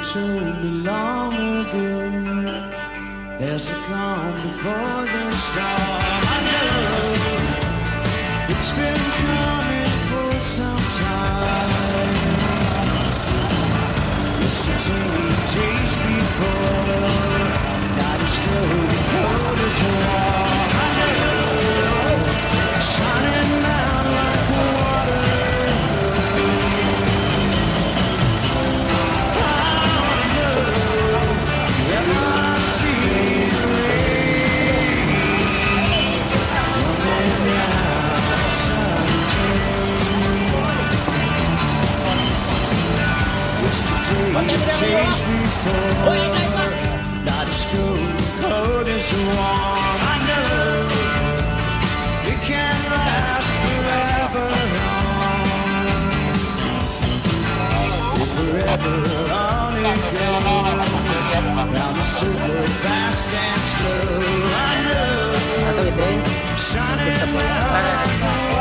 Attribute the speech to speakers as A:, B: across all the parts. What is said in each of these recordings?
A: told me long ago, there's a calm before the storm. I know it's been coming for some time. It's the days before, not as slow, cold as warm. I know, shining out like water. Days before, not as cold as warm. I know it can't last forever on. Forever on it goes, round the circle fast and slow. I know, shining like water.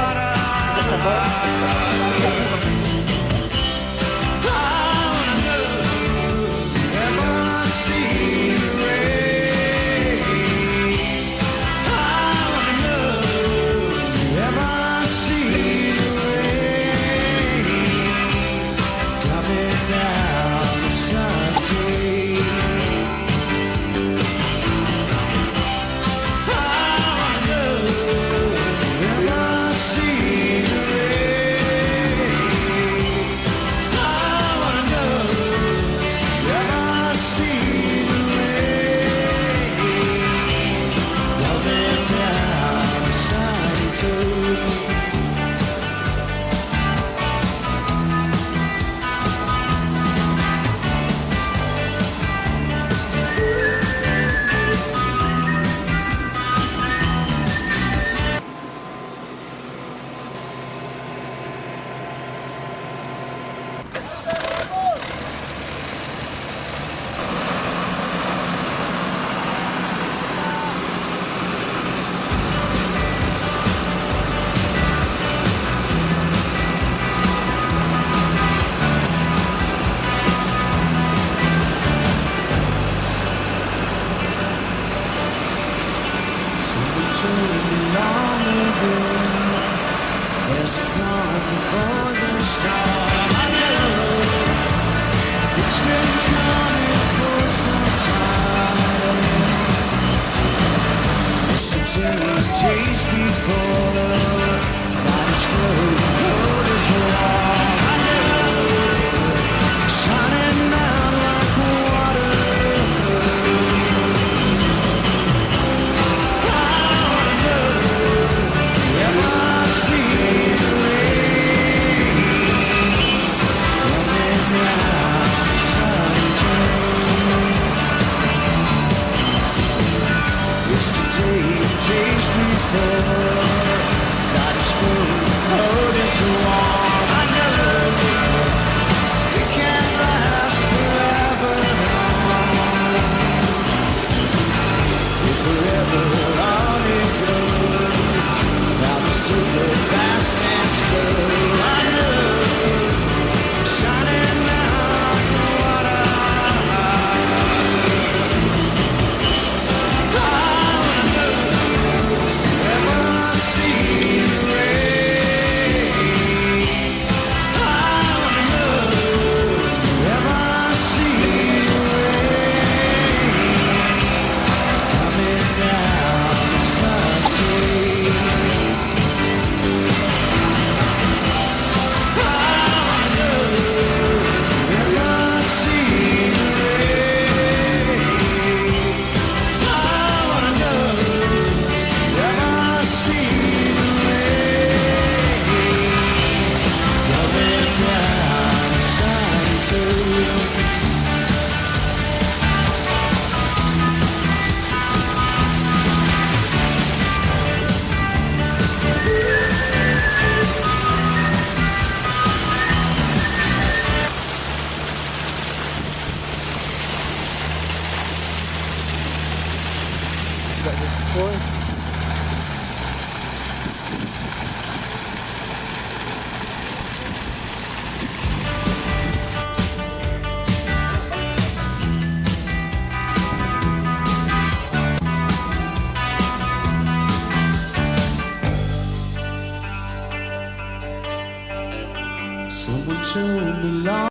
A: soon be long.